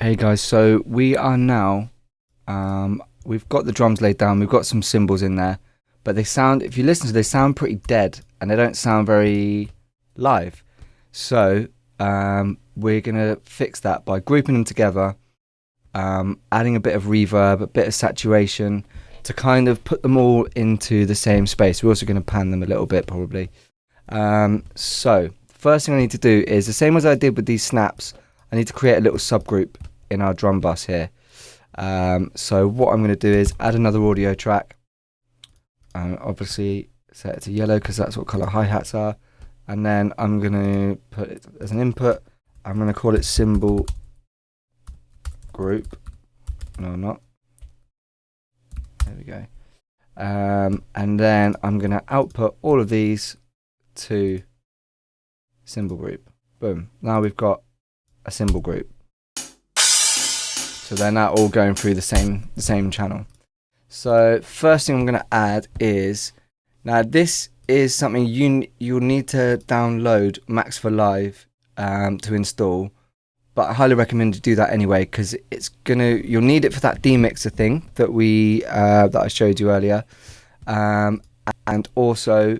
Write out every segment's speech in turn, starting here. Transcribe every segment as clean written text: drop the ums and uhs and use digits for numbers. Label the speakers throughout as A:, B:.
A: Hey guys, so we are now, we've got the drums laid down, we've got some cymbals in there, but they sound, if you listen to them, they sound pretty dead and they don't sound very live. So we're going to fix that by grouping them together, adding a bit of reverb, a bit of saturation to kind of put them all into the same space. We're also going to pan them a little bit probably. So first thing I need to do is the same as I did with these snaps. I need to create a little subgroup in our drum bus here. So what I'm going to do is add another audio track. Obviously set it to yellow because that's what colour hi-hats are. And then I'm going to put it as an input. I'm going to call it cymbal group. No, not. There we go. And then I'm going to output all of these to cymbal group. Boom. Now we've got a cymbal group. So they're now all going through the same channel. So first thing I'm going to add is, now this is something you'll need to download Max for Live to install, but I highly recommend you do that anyway because you'll need it for that demixer thing that that I showed you earlier, and also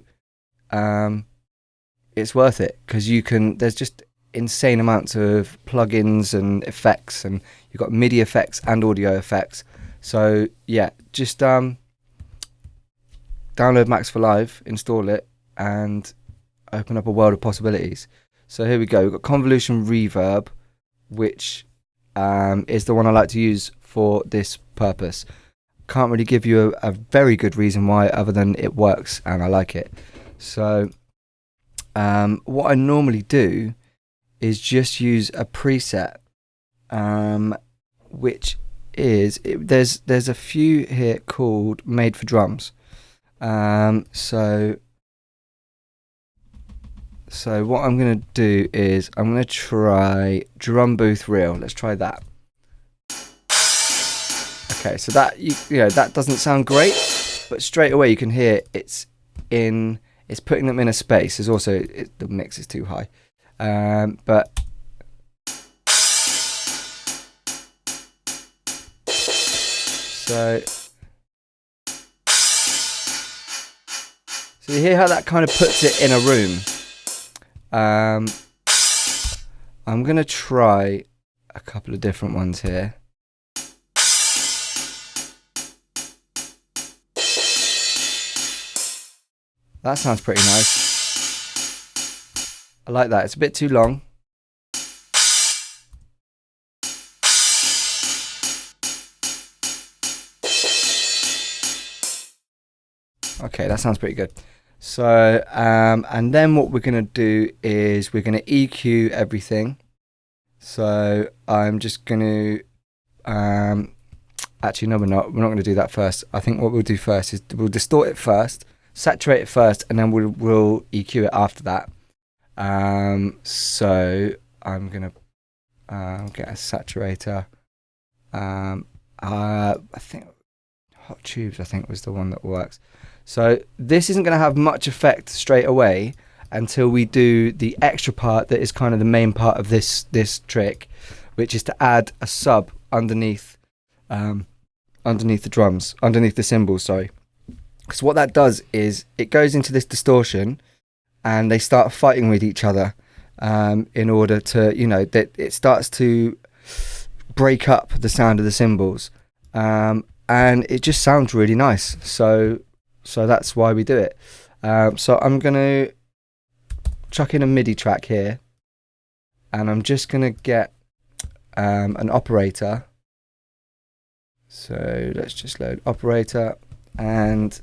A: it's worth it because there's just insane amounts of plugins and effects, and you've got MIDI effects and audio effects. So yeah, just download Max for Live, install it, and open up a world of possibilities. So here we go. We've got convolution reverb, which is the one I like to use for this purpose. Can't really give you a very good reason why, other than it works and I like it. So what I normally do is just use a preset, which is there's a few here called Made for Drums. So what I'm going to do is I'm going to try Drum Booth Reel. Let's try that. Okay, so that that doesn't sound great, but straight away you can hear it's putting them in a space. There's also the mix is too high. So you hear how that kind of puts it in a room. I'm going to try a couple of different ones here. That sounds pretty nice. I like that. It's a bit too long. Okay, that sounds pretty good. So, and then what we're going to do is we're going to EQ everything. So I'm just going to, actually no, we're not going to do that first. I think what we'll do first is we'll distort it first, saturate it first, and then we'll EQ it after that. So I'm gonna get a saturator. I think Hot Tubes was the one that works. So this isn't going to have much effect straight away until we do the extra part that is kind of the main part of this trick, which is to add a sub underneath the drums, underneath the cymbals, sorry. Because what that does is it goes into this distortion and they start fighting with each other in order to, that it starts to break up the sound of the cymbals, and it just sounds really nice. So that's why we do it. So I'm going to chuck in a MIDI track here, and I'm just going to get an operator. So let's just load operator, and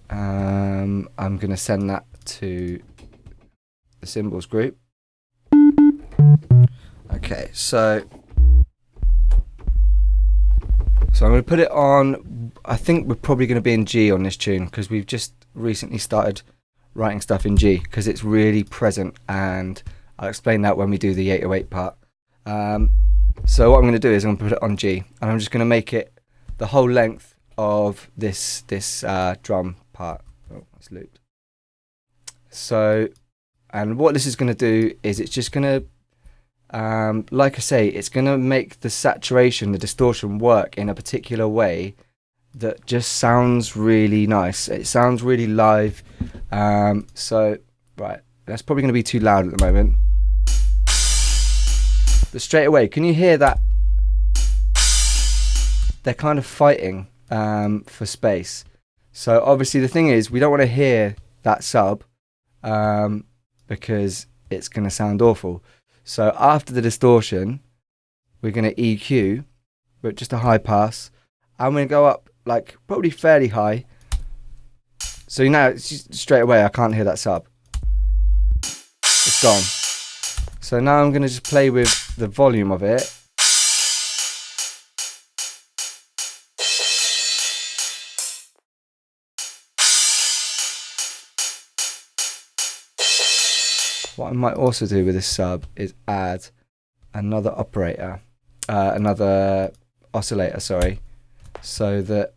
A: I'm going to send that to the cymbals group. Okay, so I'm going to put it on. I think we're probably going to be in G on this tune because we've just recently started writing stuff in G because it's really present, and I'll explain that when we do the 808 part. So what I'm going to do is I'm going to put it on G, and I'm just going to make it the whole length of this drum part. Oh, it's looped. So, and what this is going to do is it's just going to like I say, it's going to make the saturation, the distortion work in a particular way that just sounds really nice. It sounds really live. So, right, that's probably going to be too loud at the moment. But straight away, can you hear that? They're kind of fighting for space. So obviously the thing is, we don't want to hear that sub because it's going to sound awful. So after the distortion, we're going to EQ with just a high pass. I'm going to go up like probably fairly high. So now straight away I can't hear that sub. It's gone. So now I'm going to just play with the volume of it. What I might also do with this sub is add another another oscillator, sorry, so that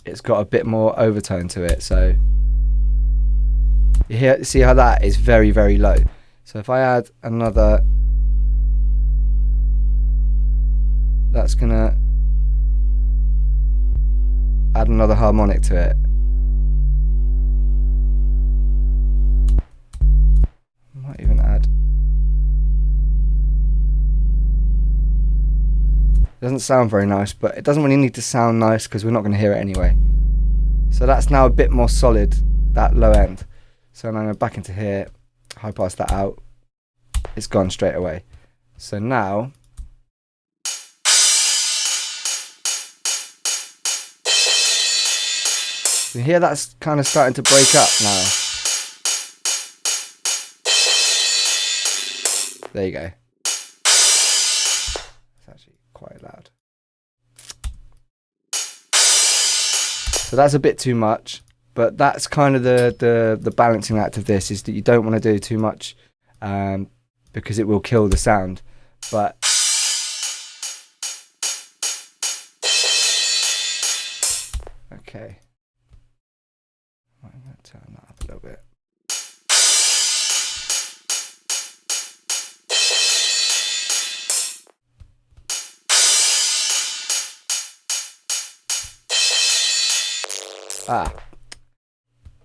A: it's got a bit more overtone to it. So you see how that is very, very low. So if I add another, that's gonna add another harmonic to it. Might even add. It doesn't sound very nice, but it doesn't really need to sound nice because we're not going to hear it anyway. So that's now a bit more solid, that low end. So now I'm going back into here, high pass that out. It's gone straight away. So now you hear that's kind of starting to break up now. There you go. It's actually quite loud. So that's a bit too much, but that's kind of the balancing act of this, is that you don't want to do too much because it will kill the sound. But okay, I'm going to turn that up a little bit.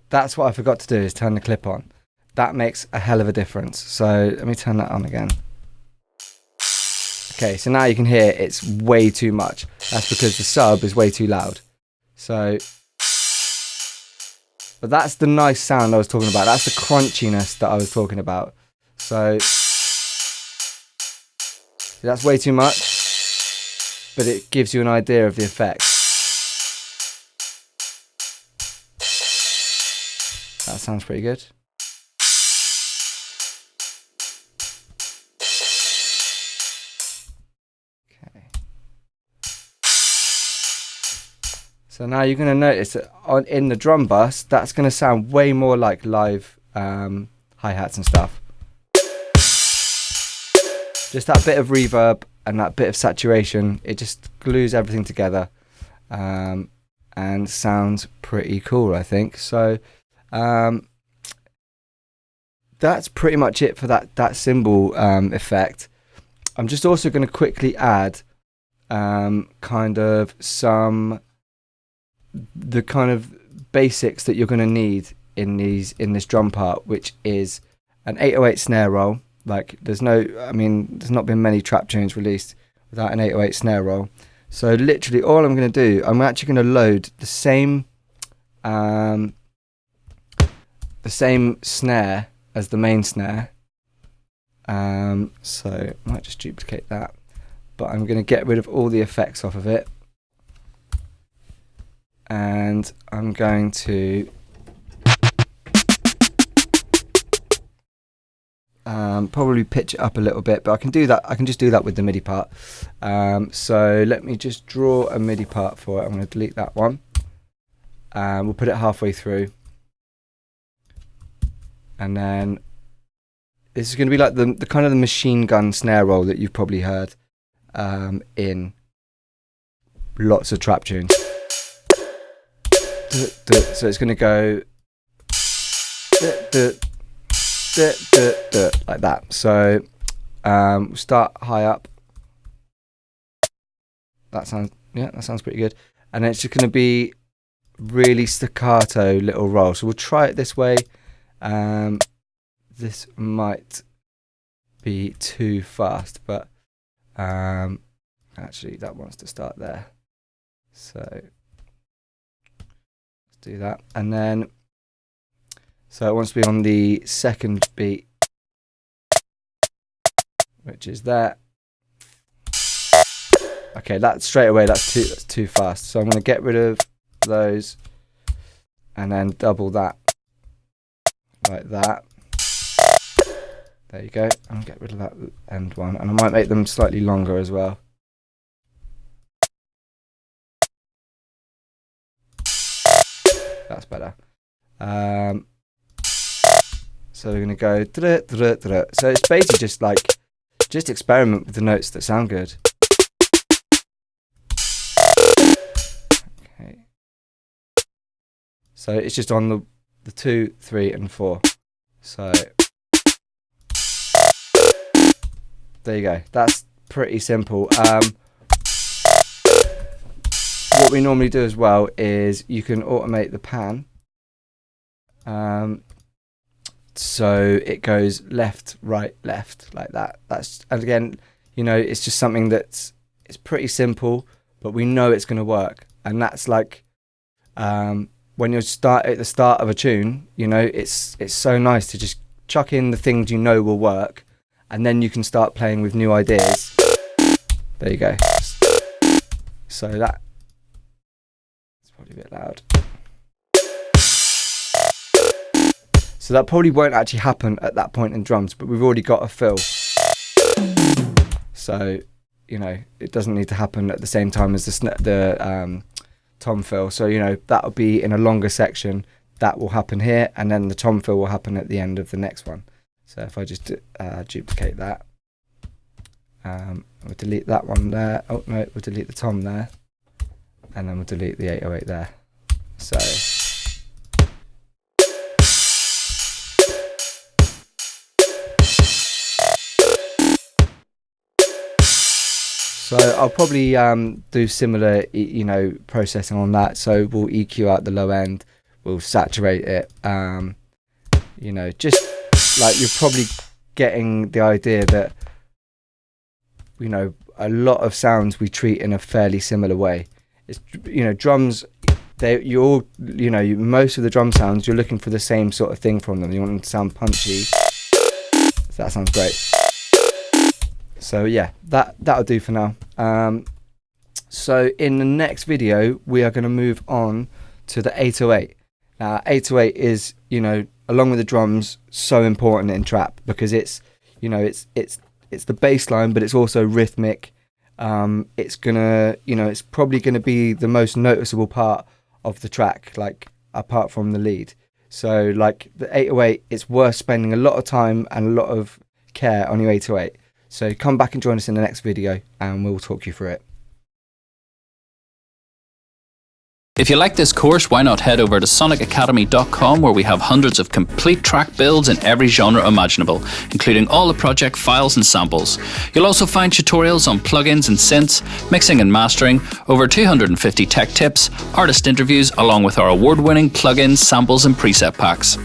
A: That's what I forgot to do, is turn the clip on. That makes a hell of a difference. So let me turn that on again. Okay, so now you can hear it's way too much. That's because the sub is way too loud. So, but that's the nice sound I was talking about. That's the crunchiness that I was talking about. So that's way too much, but it gives you an idea of the effect. That sounds pretty good. Okay. So now you're going to notice that in the drum bus, that's going to sound way more like live hi-hats and stuff. Just that bit of reverb and that bit of saturation, it just glues everything together and sounds pretty cool, I think. So that's pretty much it for that cymbal effect. I'm just also going to quickly add kind of the kind of basics that you're going to need in this drum part, which is an 808 snare roll. Like there's not been many trap tunes released without an 808 snare roll. So literally all I'm going to do, I'm actually going to load the same snare as the main snare. So I might just duplicate that, but I'm going to get rid of all the effects off of it, and I'm going to probably pitch it up a little bit, but I can do that. I can just do that with the MIDI part. So let me just draw a MIDI part for it. I'm going to delete that one. We'll put it halfway through. And then this is going to be like the kind of the machine gun snare roll that you've probably heard in lots of trap tunes. So it's going to go like that. So Start high up. That sounds pretty good. And then it's just going to be really staccato little roll. So we'll try it this way. This might be too fast, but actually that wants to start there. So let's do that. And then, so it wants to be on the second beat, which is that. Okay, that straight away, that's too fast. So I'm going to get rid of those and then double that like that. There you go. I'll get rid of that end one, and I might make them slightly longer as well. That's better. So we're going to go. So it's basically just like, just experiment with the notes that sound good. Okay. So it's just on the 2, 3, and 4. So there you go. That's pretty simple. What we normally do as well is you can automate the pan. So it goes left, right, left, like that. And again, you know, it's just something it's pretty simple, but we know it's going to work. And that's like, when you're at the start of a tune, you know, it's so nice to just chuck in the things you know will work, and then you can start playing with new ideas. There you go. So that's probably a bit loud. So that probably won't actually happen at that point in drums, but we've already got a fill. So, you know, it doesn't need to happen at the same time as the tom fill. So, you know, that'll be in a longer section. That will happen here, and then the tom fill will happen at the end of the next one. So if I just duplicate that, we'll delete that one there. Oh no, we'll delete the tom there, and then we'll delete the 808 there. So I'll probably do similar, you know, processing on that. So we'll EQ out the low end, we'll saturate it. You know, just like, you're probably getting the idea that, you know, a lot of sounds we treat in a fairly similar way. It's, you know, drums, most of the drum sounds, you're looking for the same sort of thing from them. You want them to sound punchy. So that sounds great. So yeah, that'll do for now. So in the next video, we are going to move on to the 808. Now, 808 is, you know, along with the drums, so important in trap, because it's, you know, it's the bass line, but it's also rhythmic. It's gonna, you know, it's probably gonna be the most noticeable part of the track, like apart from the lead. So like the 808, it's worth spending a lot of time and a lot of care on your 808. So come back and join us in the next video, and we'll talk you through it.
B: If you like this course, why not head over to sonicacademy.com, where we have hundreds of complete track builds in every genre imaginable, including all the project files and samples. You'll also find tutorials on plugins and synths, mixing and mastering, over 250 tech tips, artist interviews, along with our award-winning plugins, samples and preset packs.